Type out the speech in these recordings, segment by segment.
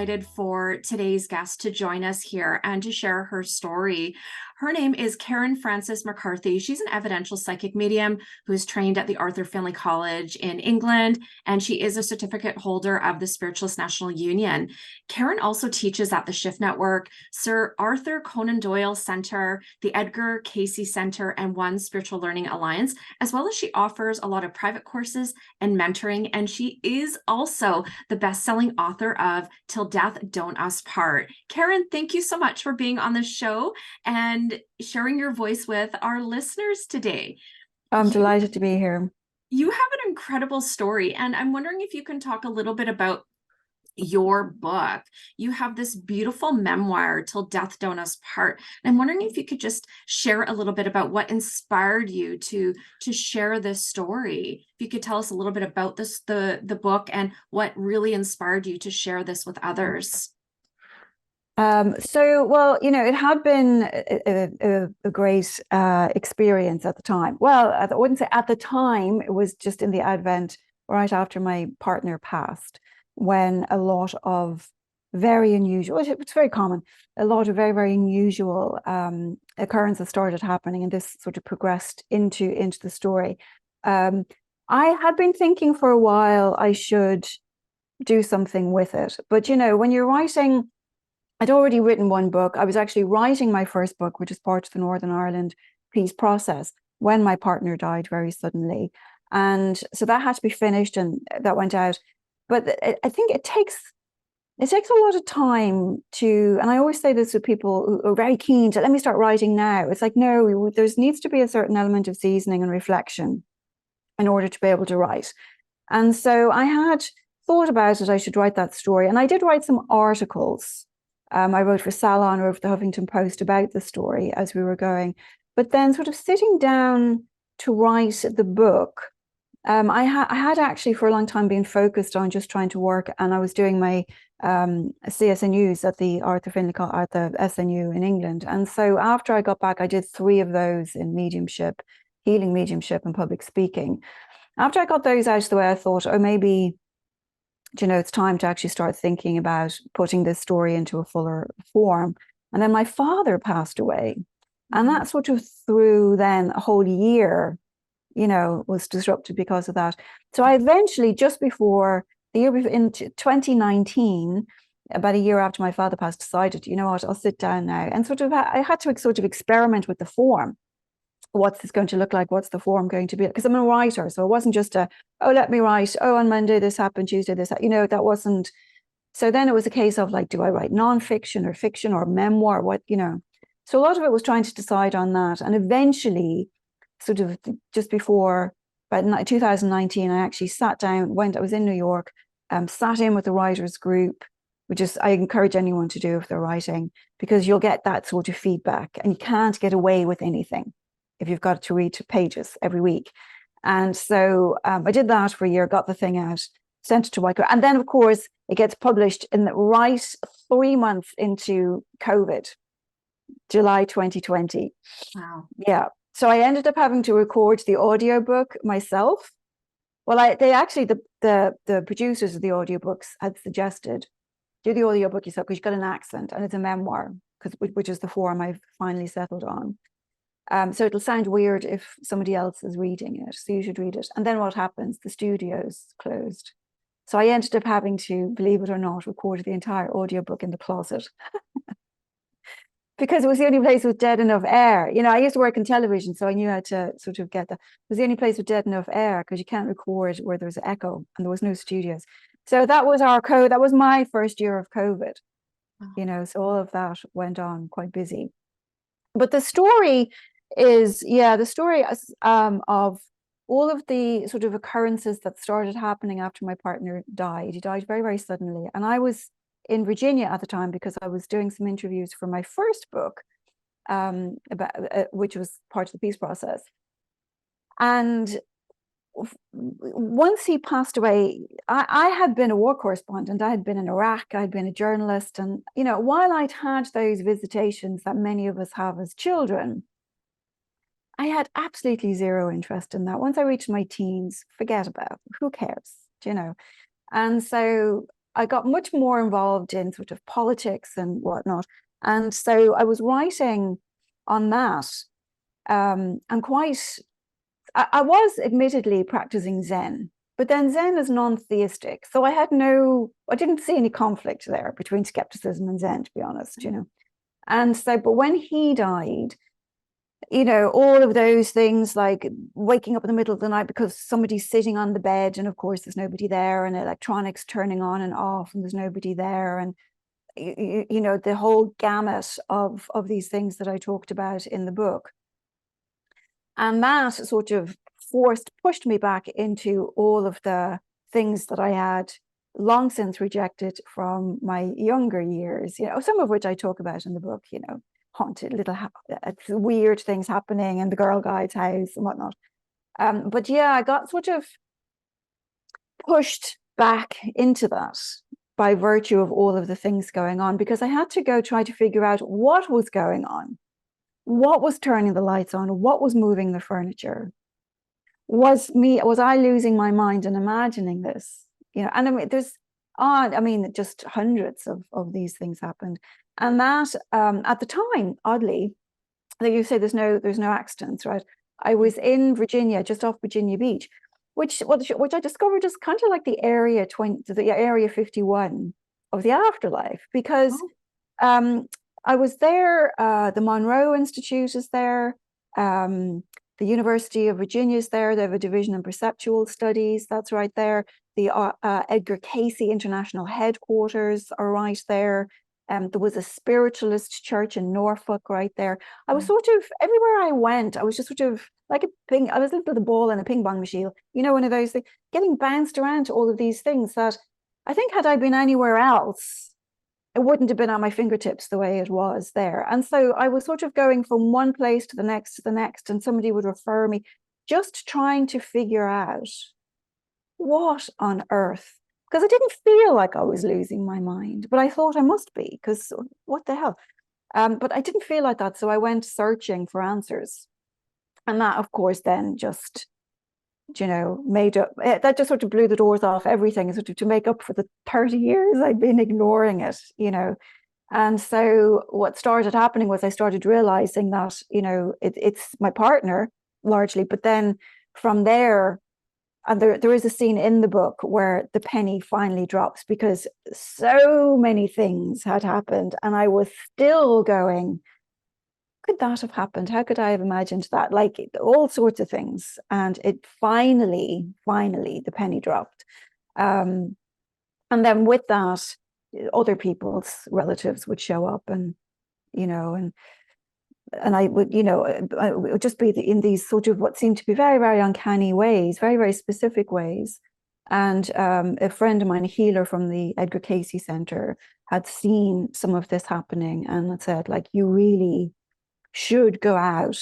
excited for today's guest to join us here and to share her story. Her name is Karen Frances McCarthy. She's an evidential psychic medium who is trained at the Arthur Findlay College in England, and she is a certificate holder of the Spiritualist National Union. Karen also teaches at the Shift Network, Sir Arthur Conan Doyle Center, the Edgar Cayce Center, and One Spiritual Learning Alliance, as well as she offers a lot of private courses and mentoring, and she is also the best-selling author of Till Death Don't Us Part. Karen, thank you so much for being on the show and sharing your voice with our listeners today. I'm delighted to be here. You have an incredible story, and I'm wondering if you can talk a little bit about your book. You have this beautiful memoir, Till Death Don't Us Part. And I'm wondering if you could just share a little bit about what inspired you to share this story. If you could tell us a little bit about this, the book, and what really inspired you to share this with others. Well, it had been a great experience at the time. Well, I wouldn't say at the time, it was just in the advent right after my partner passed, when a lot of very unusual, it's very common, a lot of very, very unusual occurrences started happening, and this sort of progressed into the story. I had been thinking for a while I should do something with it. But, when you're writing, I'd already written one book. I was actually writing my first book, which is part of the Northern Ireland peace process, when my partner died very suddenly. And so that had to be finished, and that went out. But I think it takes a lot of time to, and I always say this to people who are very keen to, let me start writing now. It's like, no, there needs to be a certain element of seasoning and reflection in order to be able to write. And so I had thought about it, I should write that story. And I did write some articles. I wrote for Salon, or for the Huffington Post, about the story as we were going. But then sort of sitting down to write the book, I had actually for a long time been focused on just trying to work, and I was doing my CSNUs at the Arthur Findlay at the SNU in England. And so after I got back, I did 3 of those in mediumship, healing mediumship, and public speaking. After I got those out of the way, I thought, oh, maybe, it's time to actually start thinking about putting this story into a fuller form. And then my father passed away, and that sort of threw then a whole year, was disrupted because of that. So I eventually, just before the year before, in 2019, about a year after my father passed, decided, you know what, I'll sit down now. And I had to sort of experiment with the form. What's this going to look like? What's the form going to be? Because I'm a writer, so it wasn't just let me write, on Monday this happened, Tuesday this, that wasn't. So then it was a case of like, do I write nonfiction or fiction or memoir? So a lot of it was trying to decide on that. And eventually, sort of just before, about 2019, I actually sat down, I was in New York, sat in with the writers group, which is, I encourage anyone to do if they're writing, because you'll get that sort of feedback, and you can't get away with anything if you've got to read 2 pages every week. And so I did that for a year, got the thing out, sent it to White. And then, of course, it gets published right 3 months into COVID, July 2020. Wow. Yeah. So I ended up having to record the audiobook myself. Well, the producers of the audiobooks had suggested, do the audiobook yourself, because you've got an accent and it's a memoir, which is the form I've finally settled on. So it'll sound weird if somebody else is reading it, so you should read it. And then what happens? The studios closed. So I ended up having to, believe it or not, record the entire audiobook in the closet. Because it was the only place with dead enough air. I used to work in television, so I knew how to sort of get that. It was the only place with dead enough air, because you can't record where there's echo, and there was no studios. So that was that was my first year of COVID. So all of that went on quite busy. But the story is, the story of all of the sort of occurrences that started happening after my partner died. He died very, very suddenly. And I was in Virginia at the time, because I was doing some interviews for my first book, which was part of the peace process. And once he passed away, I had been a war correspondent. I had been in Iraq. I'd been a journalist. And, while I'd had those visitations that many of us have as children, I had absolutely zero interest in that. Once I reached my teens, forget about it. Who cares? And so I got much more involved in sort of politics and whatnot. And so I was writing on that. And I was admittedly practicing Zen, but then Zen is non-theistic. So I didn't see any conflict there between skepticism and Zen, to be honest, And so, but when he died, all of those things like waking up in the middle of the night because somebody's sitting on the bed and of course there's nobody there, and electronics turning on and off and there's nobody there, and the whole gamut of these things that I talked about in the book. And that sort of pushed me back into all of the things that I had long since rejected from my younger years, some of which I talk about in the book, haunted little weird things happening in the girl guide's house and whatnot. But yeah, I got sort of pushed back into that by virtue of all of the things going on, because I had to go try to figure out what was going on. What was turning the lights on? What was moving the furniture? Was I losing my mind and imagining this? And I mean, just hundreds of these things happened. And that at the time, oddly, that you say there's no accidents, right? I was in Virginia, just off Virginia Beach, which I discovered is kind of like the area 51 of the afterlife, because I was there. The Monroe Institute is there. The University of Virginia is there. They have a division in perceptual studies. That's right there. The Edgar Cayce International Headquarters are right there. There was a spiritualist church in Norfolk right there. I was sort of, everywhere I went, I was just sort of like I was like the ball in a ping pong machine, one of those things, getting bounced around to all of these things that I think had I been anywhere else, it wouldn't have been at my fingertips the way it was there. And so I was sort of going from one place to the next, and somebody would refer me, just trying to figure out what on earth, because I didn't feel like I was losing my mind, but I thought I must be, because what the hell? But I didn't feel like that. So I went searching for answers. And that, of course, then just, made up, that just sort of blew the doors off everything, sort of to make up for the 30 years I'd been ignoring it, And so what started happening was I started realizing that, it's my partner largely, but then from there, and there is a scene in the book where the penny finally drops, because so many things had happened and I was still going, could that have happened? How could I have imagined that? Like all sorts of things. And it finally, the penny dropped. And then with that, other people's relatives would show up and I would, I would just be in these sort of what seemed to be very, very uncanny ways, very, very specific ways. And a friend of mine, a healer from the Edgar Cayce Center, had seen some of this happening and had said, like, you really should go out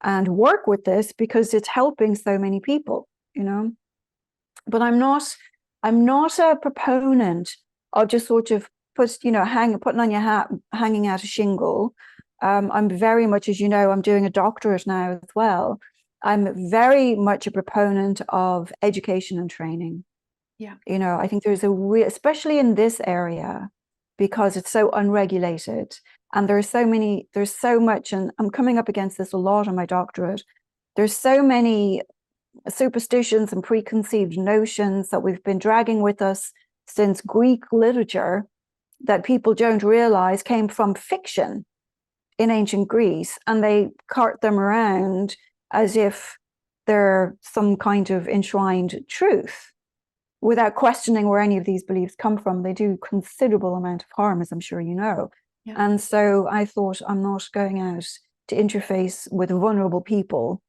and work with this because it's helping so many people, But I'm not a proponent of just sort of putting on your hat, hanging out a shingle. I'm very much, as you know, I'm doing a doctorate now as well. I'm very much a proponent of education and training. Yeah. I think there's especially in this area, because it's so unregulated and there's so much, and I'm coming up against this a lot on my doctorate. There's so many superstitions and preconceived notions that we've been dragging with us since Greek literature that people don't realize came from fiction in ancient Greece, and they cart them around as if they're some kind of enshrined truth without questioning where any of these beliefs come from. They do considerable amount of harm, as I'm sure you know. Yeah. And so I thought, I'm not going out to interface with vulnerable people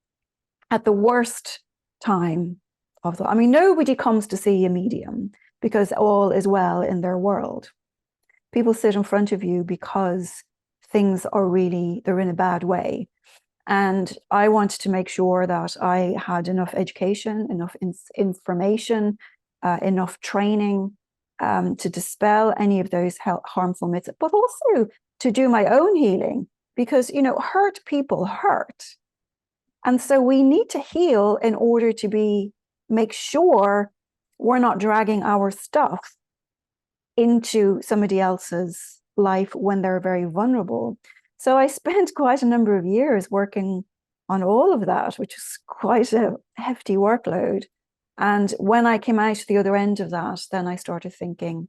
at the worst time of the, nobody comes to see a medium because all is well in their world. People sit in front of you because things are they're in a bad way. And I wanted to make sure that I had enough education, enough information, enough training to dispel any of those harmful myths, but also to do my own healing, because, hurt people hurt. And so we need to heal in order to make sure we're not dragging our stuff into somebody else's life when they're very vulnerable. So I spent quite a number of years working on all of that, which is quite a hefty workload. And when I came out the other end of that, then I started thinking,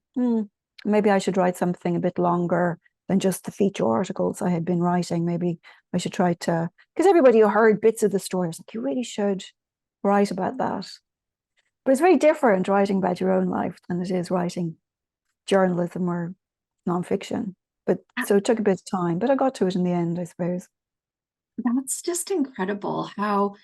maybe I should write something a bit longer than just the feature articles I had been writing. Maybe I should try to, because everybody who heard bits of the story was like, you really should write about that. But it's very different writing about your own life than it is writing journalism or nonfiction. But so it took a bit of time, but I got to it in the end, I suppose. That's just incredible how,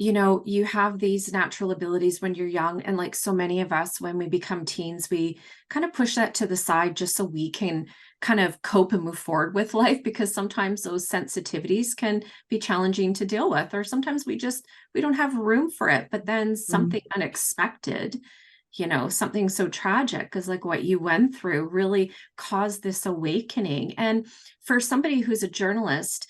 you have these natural abilities when you're young. And like so many of us, when we become teens, we kind of push that to the side just so we can kind of cope and move forward with life, because sometimes those sensitivities can be challenging to deal with, or sometimes we don't have room for it. But then something unexpected, something so tragic, because like what you went through really caused this awakening. And for somebody who's a journalist,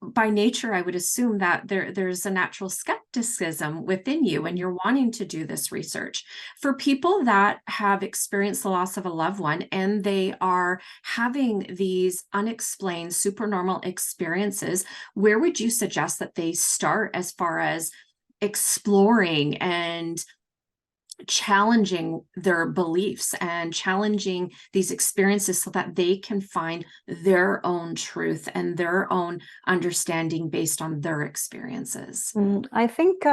by nature, I would assume that there's a natural skepticism within you and you're wanting to do this research. For people that have experienced the loss of a loved one and they are having these unexplained supernormal experiences, where would you suggest that they start as far as exploring and challenging their beliefs and challenging these experiences so that they can find their own truth and their own understanding based on their experiences? I think,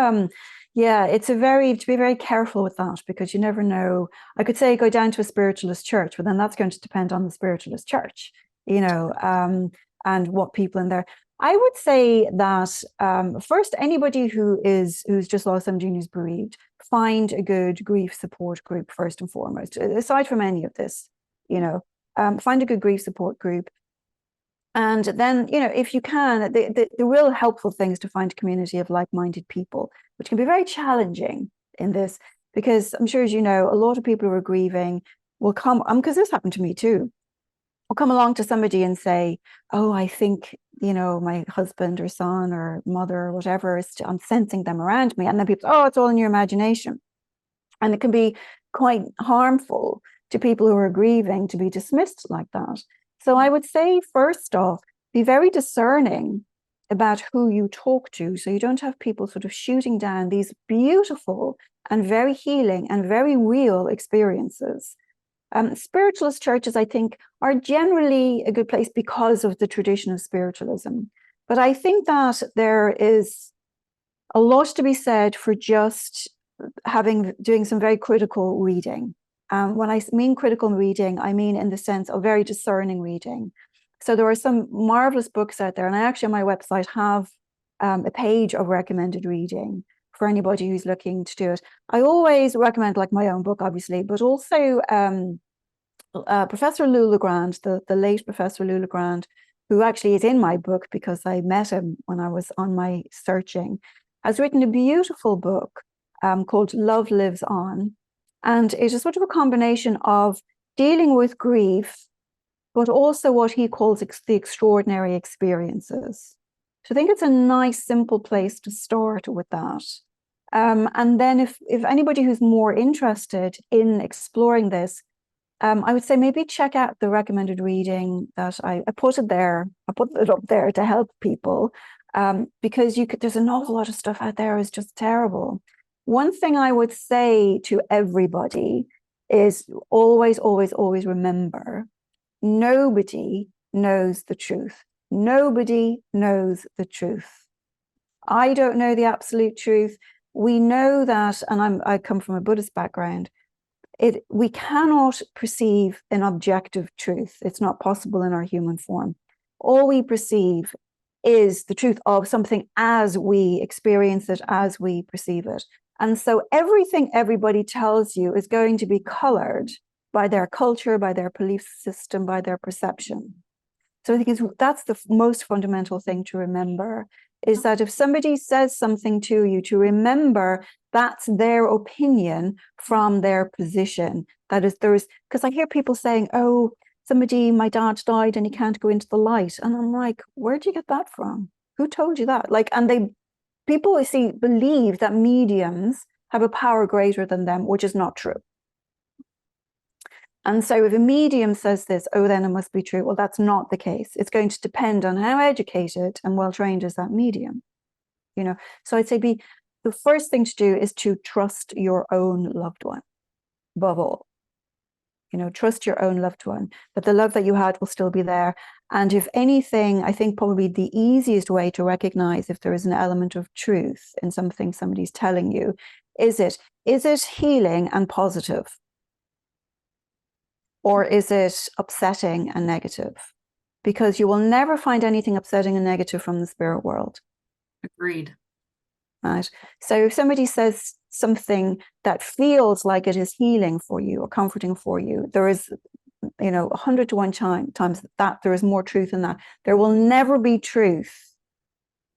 yeah, to be very careful with that, because you never know. I could say go down to a spiritualist church, but then that's going to depend on the spiritualist church, and what people in there. I would say that first, anybody who's just lost somebody who's bereaved, find a good grief support group first and foremost. Aside from any of this, find a good grief support group. And then, if you can, the real helpful thing is to find a community of like-minded people, which can be very challenging in this, because I'm sure, as you know, a lot of people who are grieving will come, because this happened to me too, will come along to somebody and say, oh, I think, my husband or son or mother or whatever, I'm sensing them around me. And then people, oh, it's all in your imagination. And it can be quite harmful to people who are grieving to be dismissed like that. So I would say, first off, be very discerning about who you talk to, so you don't have people sort of shooting down these beautiful and very healing and very real experiences. Spiritualist churches, I think, are generally a good place because of the tradition of spiritualism. But I think that there is a lot to be said for just doing some very critical reading. When I mean critical reading, I mean in the sense of very discerning reading. So there are some marvelous books out there, and I actually on my website have a page of recommended reading for anybody who's looking to do it. I always recommend like my own book, obviously, but also Professor Lou Legrand, the late Professor Lou Legrand, who actually is in my book because I met him when I was on my searching, has written a beautiful book called Love Lives On. And it is sort of a combination of dealing with grief, but also what he calls the extraordinary experiences. So I think it's a nice, simple place to start with that. And then if anybody who's more interested in exploring this, I would say maybe check out the recommended reading that I put it there. I put it up there to help people, because there's an awful lot of stuff out there is just terrible. One thing I would say to everybody is always, always, always remember, nobody knows the truth. Nobody knows the truth. I don't know the absolute truth. We know that, and I come from a Buddhist background, we cannot perceive an objective truth. It's not possible in our human form. All we perceive is the truth of something as we experience it, as we perceive it. And so everything everybody tells you is going to be colored by their culture, by their belief system, by their perception. So I think that's the most fundamental thing to remember, is that if somebody says something to you, to remember that's their opinion from their position. That is, because I hear people saying, oh, my dad died and he can't go into the light. And I'm like, where'd you get that from? Who told you that? People believe that mediums have a power greater than them, which is not true. And so if a medium says this, oh, then it must be true. Well, that's not the case. It's going to depend on how educated and well trained is that medium. So I'd say the first thing to do is to trust your own loved one above all. Trust your own loved one, but the love that you had will still be there. And if anything, I think probably the easiest way to recognize if there is an element of truth in something somebody's telling you, is it healing and positive? Or is it upsetting and negative? Because you will never find anything upsetting and negative from the spirit world. Agreed. Right. So if somebody says something that feels like it is healing for you or comforting for you, there is, 100 to 1 times that there is more truth in that. There will never be truth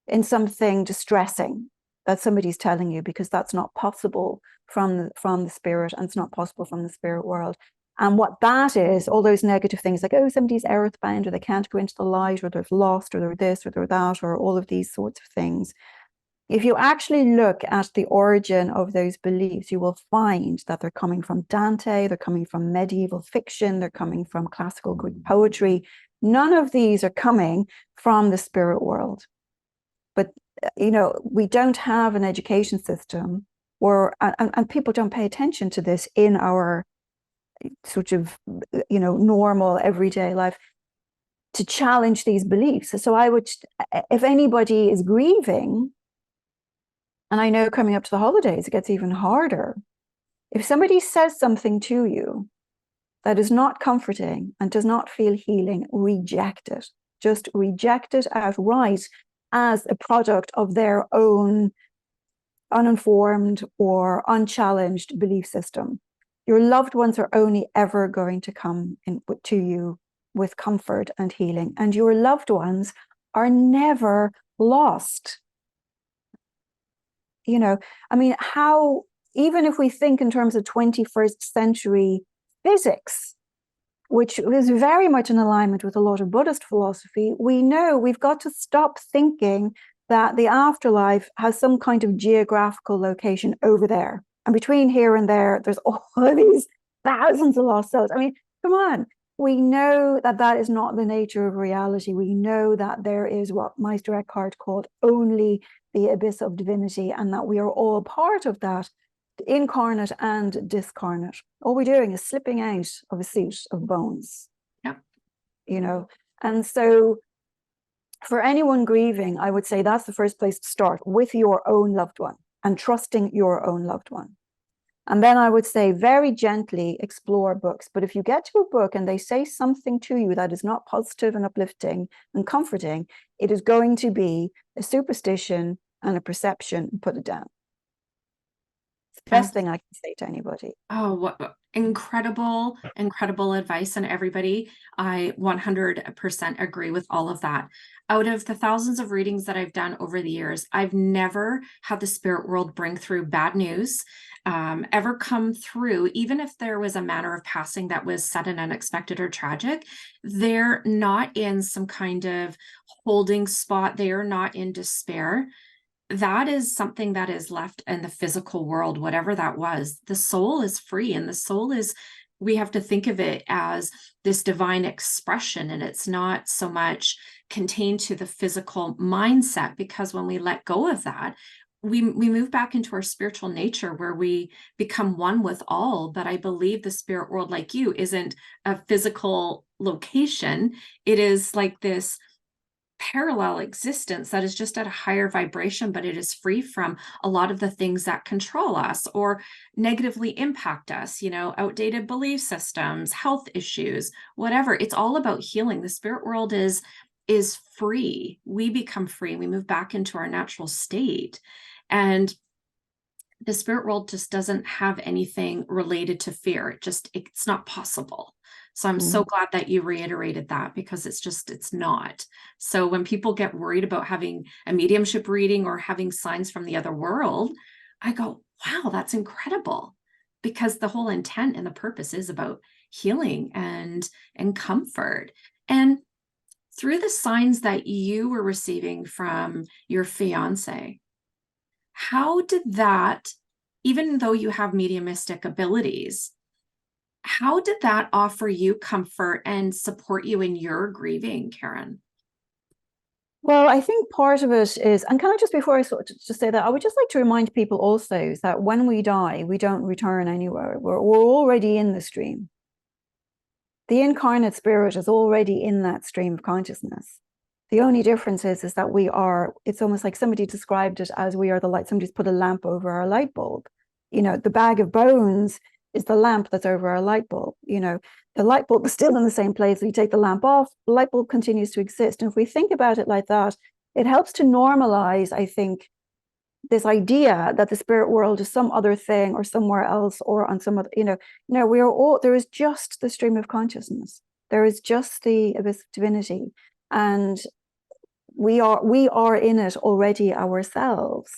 in something distressing that somebody's telling you, because that's not possible from the spirit, and it's not possible from the spirit world. And what that is, all those negative things like, oh, somebody's earthbound, or they can't go into the light, or they're lost, or they're this, or they're that, or all of these sorts of things. If you actually look at the origin of those beliefs, you will find that they're coming from Dante, they're coming from medieval fiction, they're coming from classical Greek poetry. None of these are coming from the spirit world. But, we don't have an education system and people don't pay attention to this in our sort of, normal everyday life, to challenge these beliefs. So I would, if anybody is grieving, and I know coming up to the holidays, it gets even harder. If somebody says something to you that is not comforting and does not feel healing, reject it. Just reject it outright as a product of their own uninformed or unchallenged belief system. Your loved ones are only ever going to come to you with comfort and healing, and your loved ones are never lost. How, even if we think in terms of 21st century physics, which is very much in alignment with a lot of Buddhist philosophy, we know we've got to stop thinking that the afterlife has some kind of geographical location over there. And between here and there, there's all these thousands of lost souls. Come on. We know that that is not the nature of reality. We know that there is what Meister Eckhart called only the abyss of divinity, and that we are all part of that, incarnate and discarnate. All we're doing is slipping out of a suit of bones. Yeah. And so for anyone grieving, I would say that's the first place to start, with your own loved one and trusting your own loved one. And then I would say very gently explore books. But if you get to a book and they say something to you that is not positive and uplifting and comforting, it is going to be a superstition and a perception. Put it down. It's the best thing I can say to anybody. Oh, what incredible advice. And everybody, I 100% agree with all of that. Out of the thousands of readings that I've done over the years, I've never had the spirit world bring through bad news, ever come through, even if there was a manner of passing that was sudden, unexpected, or tragic. They're not in some kind of holding spot. They are not in despair. That is something that is left in the physical world, whatever that was. The soul is free, and the soul is, we have to think of it as this divine expression, and it's not so much contained to the physical mindset, because when we let go of that, we move back into our spiritual nature, where we become one with all. But I believe the spirit world, like you, isn't a physical location. It is like this parallel existence that is just at a higher vibration, but it is free from a lot of the things that control us or negatively impact us, outdated belief systems, health issues, whatever. It's all about healing. The spirit world is free. We become free. We move back into our natural state. And the spirit world just doesn't have anything related to fear. It's not possible. So I'm so glad that you reiterated that, because it's not. So when people get worried about having a mediumship reading or having signs from the other world, I go, wow, that's incredible, because the whole intent and the purpose is about healing and comfort. And through the signs that you were receiving from your fiance, how did that, even though you have mediumistic abilities, How did that offer you comfort and support you in your grieving, Karen? Well, I think part of it is, and can I just, before I sort of just say that, I would just like to remind people also that when we die, we don't return anywhere. We're already in the stream. The incarnate spirit is already in that stream of consciousness. The only difference is that we are, it's almost like somebody described it as we are the light, somebody's put a lamp over our light bulb. You know, the bag of bones is the lamp that's over our light bulb. You know, the light bulb is still in the same place. You take the lamp off, the light bulb continues to exist. And if we think about it like that, it helps to normalize, I think, this idea that the spirit world is some other thing or somewhere else or on some other, we are all, there is just the stream of consciousness. There is just the abyss of divinity. And we are in it already ourselves,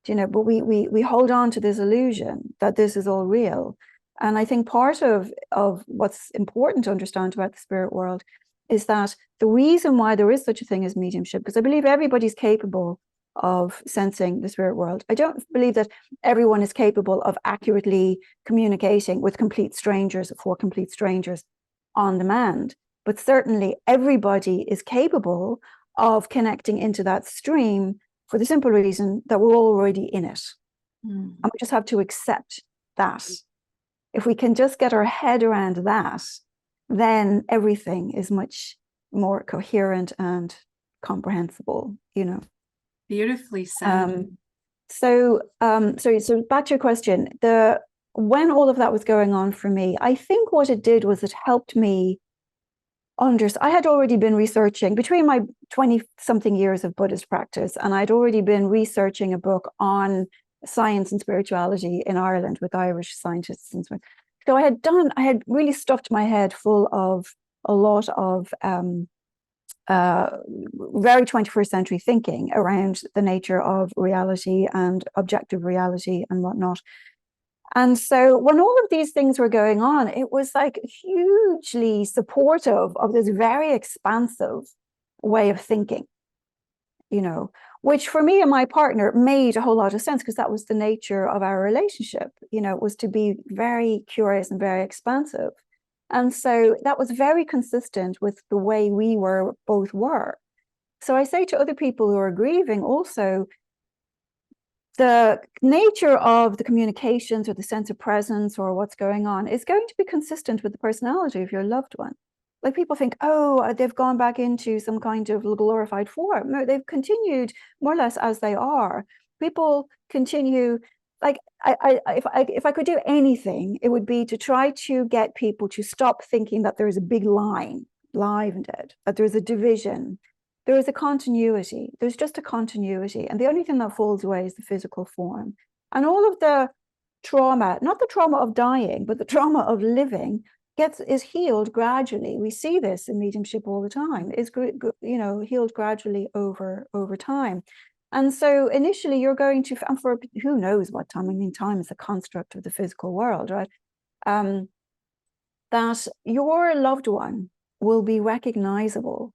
but we hold on to this illusion that this is all real. And I think part of what's important to understand about the spirit world is that the reason why there is such a thing as mediumship, because I believe everybody's capable of sensing the spirit world. I don't believe that everyone is capable of accurately communicating with complete strangers, for complete strangers on demand, but certainly everybody is capable of connecting into that stream for the simple reason that we're already in it. And we just have to accept that. If we can just get our head around that, then everything is much more coherent and comprehensible, Beautifully said. So back to your question, when all of that was going on for me, I think what it did was it helped me understand. I had already been researching between my 20-something years of Buddhist practice, and I'd already been researching a book on science and spirituality in Ireland with Irish scientists and so on. So I had really stuffed my head full of a lot of very 21st century thinking around the nature of reality and objective reality and whatnot. And so when all of these things were going on, it was like hugely supportive of this very expansive way of thinking, which for me and my partner made a whole lot of sense because that was the nature of our relationship, it was to be very curious and very expansive. And so that was very consistent with the way we both were. So I say to other people who are grieving also, the nature of the communications or the sense of presence or what's going on is going to be consistent with the personality of your loved one. Like people think, oh, they've gone back into some kind of glorified form. No, they've continued more or less as they are. People continue. Like if I could do anything, it would be to try to get people to stop thinking that there is a big line, live and dead, that there is a division. There is a continuity. There's just a continuity. And the only thing that falls away is the physical form. And all of the trauma, not the trauma of dying, but the trauma of living is healed gradually. We see this in mediumship all the time, is healed gradually over time. And so initially you're going to, and for who knows what time, I mean, time is a construct of the physical world, right? That your loved one will be recognizable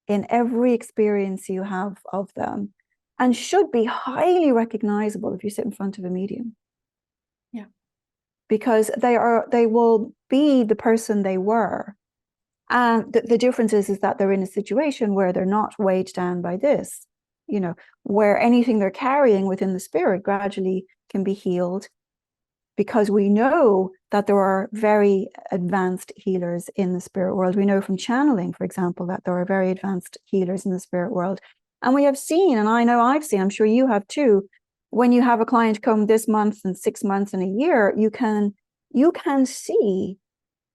in every experience you have of them and should be highly recognizable if you sit in front of a medium. Yeah. Because they will be the person they were. And the difference is that they're in a situation where they're not weighed down by this, where anything they're carrying within the spirit gradually can be healed, because we know that there are very advanced healers in the spirit world. We know from channeling, for example, that there are very advanced healers in the spirit world. And we have seen, and I know I've seen, I'm sure you have too, when you have a client come this month and 6 months and a year, you can see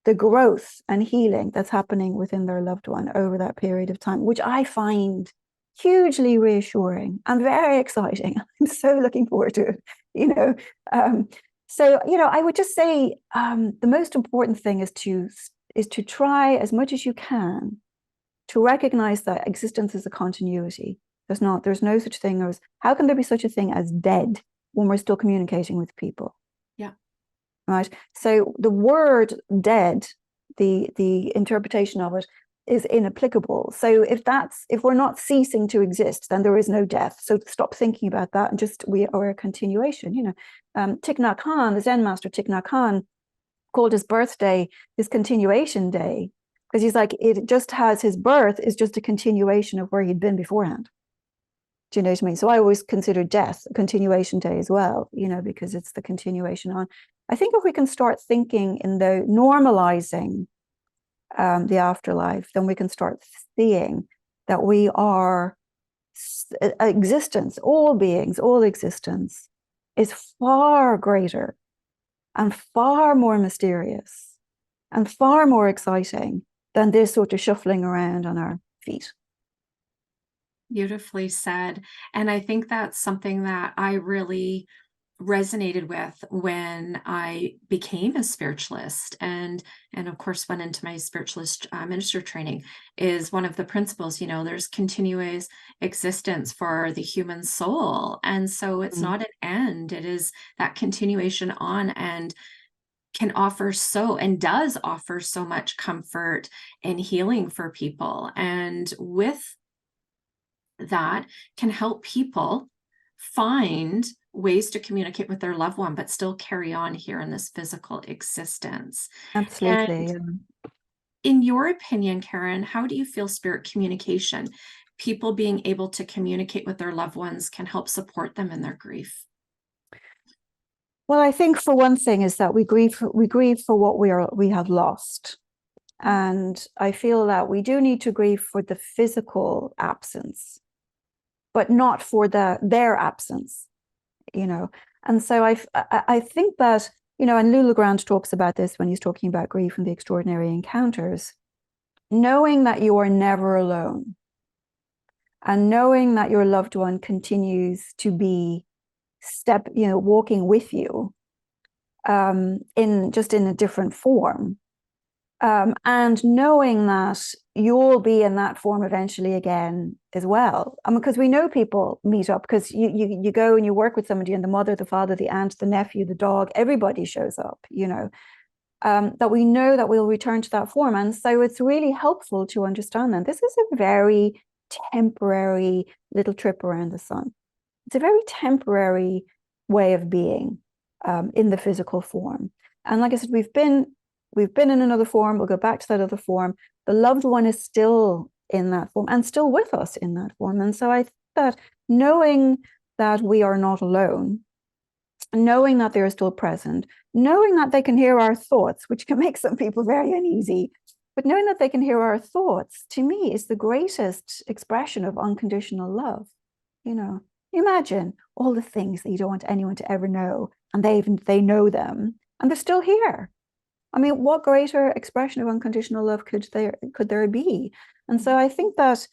the growth and healing that's happening within their loved one over that period of time, which I find hugely reassuring and very exciting. I'm so looking forward to it, So, I would just say the most important thing is to try as much as you can to recognize that existence is a continuity. There's no such thing as, how can there be such a thing as dead when we're still communicating with people? Yeah. Right. So the word dead, the interpretation of it is inapplicable. So if we're not ceasing to exist, then there is no death. So stop thinking about that and just we are a continuation. Thich Nhat Hanh, the Zen master Thich Nhat Hanh, called his birthday his continuation day, because he's like, it just has, his birth is just a continuation of where he'd been beforehand. Do you know what I mean? So I always consider death a continuation day as well, you know, because it's the continuation on. I think if we can start thinking in the normalizing the afterlife, then we can start seeing that we are existence, all beings, all existence is far greater and far more mysterious and far more exciting than this sort of shuffling around on our feet. Beautifully said. And I think that's something that I really resonated with when I became a spiritualist, and of course went into my spiritualist minister training, is one of the principles, you know, there's continuous existence for the human soul. And so it's not an end, it is that continuation on, and can offer so, and does offer so much comfort and healing for people. And with that, can help people find ways to communicate with their loved one, but still carry on here in this physical existence. Absolutely. And in your opinion, Karen, how do you feel spirit communication, people being able to communicate with their loved ones, can help support them in their grief? Well, I think for one thing is that we grieve for what we have lost. And I feel that we do need to grieve for the physical absence, but not for their absence, you know. And so I think that, you know, and Lou Legrand talks about this when he's talking about grief and the extraordinary encounters, knowing that you are never alone and knowing that your loved one continues to be walking with you in a different form. And knowing that you'll be in that form eventually again as well. Because we know people meet up, because you go and you work with somebody, and the mother, the father, the aunt, the nephew, the dog, everybody shows up, you know, that we know that we'll return to that form. And so it's really helpful to understand that this is a very temporary little trip around the sun. It's a very temporary way of being in the physical form. And like I said, we've been in another form, we'll go back to that other form. The loved one is still in that form and still with us in that form. And so I think that knowing that we are not alone, knowing that they're still present, knowing that they can hear our thoughts, which can make some people very uneasy, but knowing that they can hear our thoughts, to me, is the greatest expression of unconditional love. You know, imagine all the things that you don't want anyone to ever know, and they know them, and they're still here. I mean, what greater expression of unconditional love could there be? And so I think that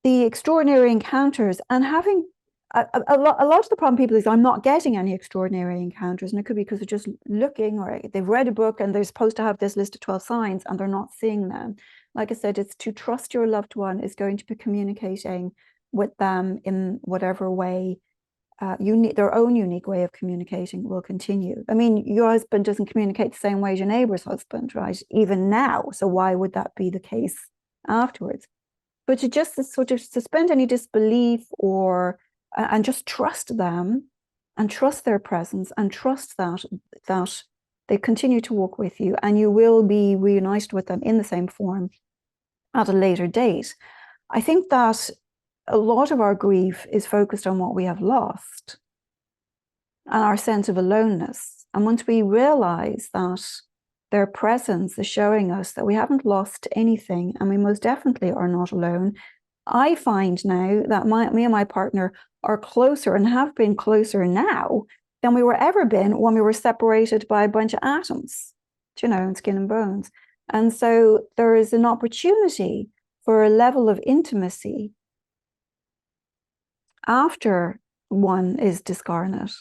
the extraordinary encounters, and having a lot of the problem people is, I'm not getting any extraordinary encounters, and it could be because they're just looking, or they've read a book and they're supposed to have this list of 12 signs and they're not seeing them. Like I said, it's to trust your loved one is going to be communicating with them in whatever way. Their own unique way of communicating will continue. I mean, your husband doesn't communicate the same way as your neighbor's husband, right? Even now. So why would that be the case afterwards? But to just sort of suspend any disbelief and just trust them and trust their presence and trust that they continue to walk with you, and you will be reunited with them in the same form at a later date. I think that a lot of our grief is focused on what we have lost and our sense of aloneness. And once we realize that their presence is showing us that we haven't lost anything, and we most definitely are not alone, I find now that me and my partner are closer, and have been closer now than we were ever been when we were separated by a bunch of atoms, you know, and skin and bones. And so there is an opportunity for a level of intimacy after one is discarnate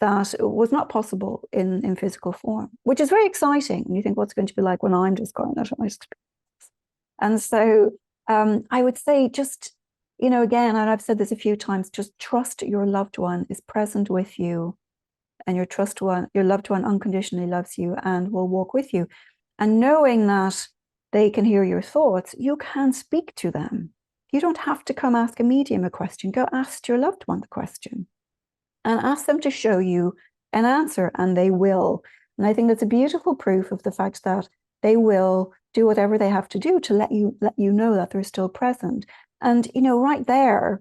that was not possible in physical form, which is very exciting. And you think, what's going to be like when I'm discarnate? And so I would say, just, you know, again, and I've said this a few times, just trust your loved one is present with you, and your loved one unconditionally loves you and will walk with you. And knowing that they can hear your thoughts, you can speak to them. You don't have to come ask a medium a question. Go ask your loved one the question and ask them to show you an answer, and they will. And I think that's a beautiful proof of the fact that they will do whatever they have to do to let you know that they're still present. And, right there,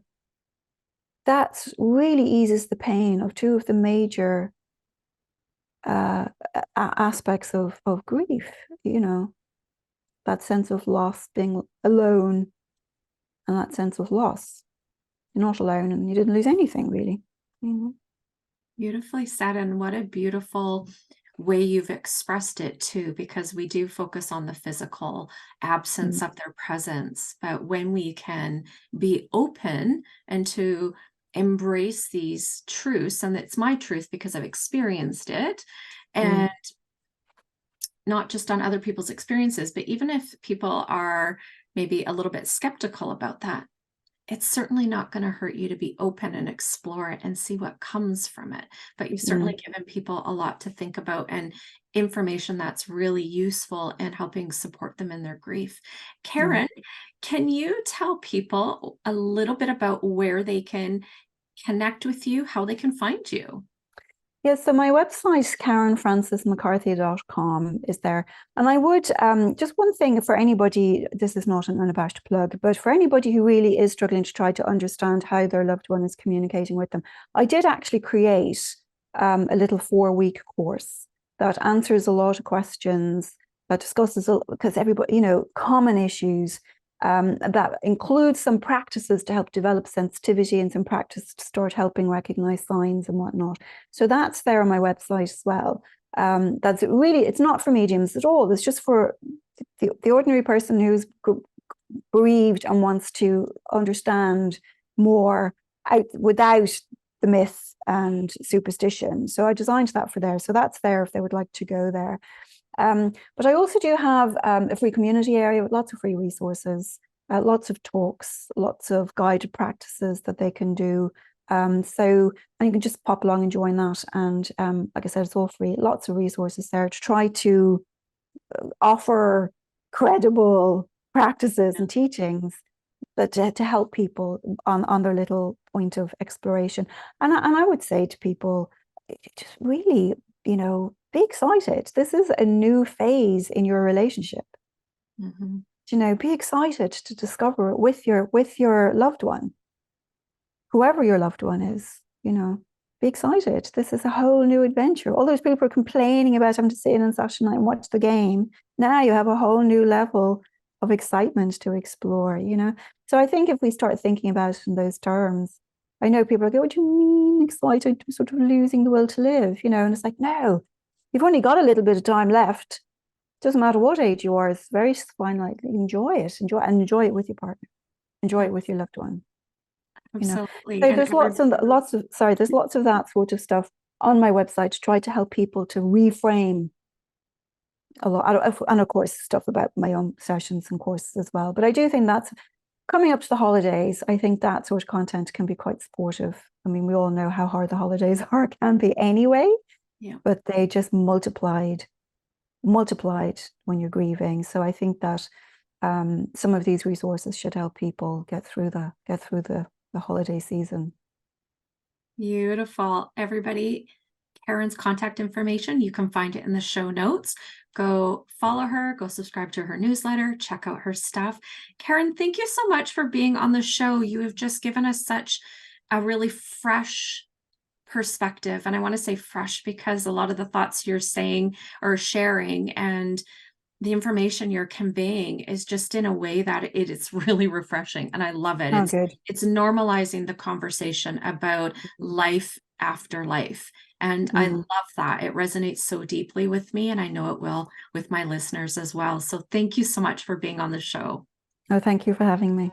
that really eases the pain of two of the major aspects of grief, that sense of loss, being alone, and that sense of loss. You're not alone and you didn't lose anything, really. Beautifully said. And what a beautiful way you've expressed it too, because we do focus on the physical absence of their presence. But when we can be open and to embrace these truths, and it's my truth because I've experienced it, and not just on other people's experiences, but even if people are maybe a little bit skeptical about that, it's certainly not going to hurt you to be open and explore it and see what comes from it. But you've certainly given people a lot to think about and information that's really useful in helping support them in their grief. Karen, can you tell people a little bit about where they can connect with you, how they can find you? Yes, so my website, karenfrancesmccarthy.com, is there. And I would, just one thing for anybody, this is not an unabashed plug, but for anybody who really is struggling to try to understand how their loved one is communicating with them, I did actually create a little 4-week course that answers a lot of questions, that discusses, because everybody, common issues, that includes some practices to help develop sensitivity and some practice to start helping recognize signs and whatnot. So that's there on my website as well. That's really, it's not for mediums at all. It's just for the ordinary person who's bereaved and wants to understand more without the myth and superstition. So I designed that for there. So that's there if they would like to go there. But I also do have a free community area with lots of free resources, lots of talks, lots of guided practices that they can do. And you can just pop along and join that. And like I said, it's all free. Lots of resources there to try to offer credible practices and teachings that to help people on their little point of exploration. And I would say to people, just really, be excited. This is a new phase in your relationship. Be excited to discover it with your loved one, whoever your loved one is. Be excited. This is a whole new adventure. All those people are complaining about having to sit in on Saturday night and watch the game. Now you have a whole new level of excitement to explore. So I think if we start thinking about it in those terms, I know people are going, what do you mean excited? Sort of losing the will to live, and it's like, no, you've only got a little bit of time left. Doesn't matter what age you are, it's very finite. Enjoy it. Enjoy it with your partner. Enjoy it with your loved one. Absolutely. So there's lots of that sort of stuff on my website to try to help people to reframe a lot. And of course, stuff about my own sessions and courses as well. But I do think that's coming up to the holidays. I think that sort of content can be quite supportive. I mean, we all know how hard the holidays can be anyway. But they just multiplied when you're grieving. So I think that some of these resources should help people get through the holiday season. Beautiful. Everybody, Karen's contact information, you can find it in the show notes. Go follow her, go subscribe to her newsletter, check out her stuff. Karen, thank you so much for being on the show. You have just given us such a really fresh perspective. And I want to say fresh because a lot of the thoughts you're saying or sharing and the information you're conveying is just in a way that it is really refreshing. And I love it. It's normalizing the conversation about life after life. And I love that. It resonates so deeply with me. And I know it will with my listeners as well. So thank you so much for being on the show. Oh, thank you for having me.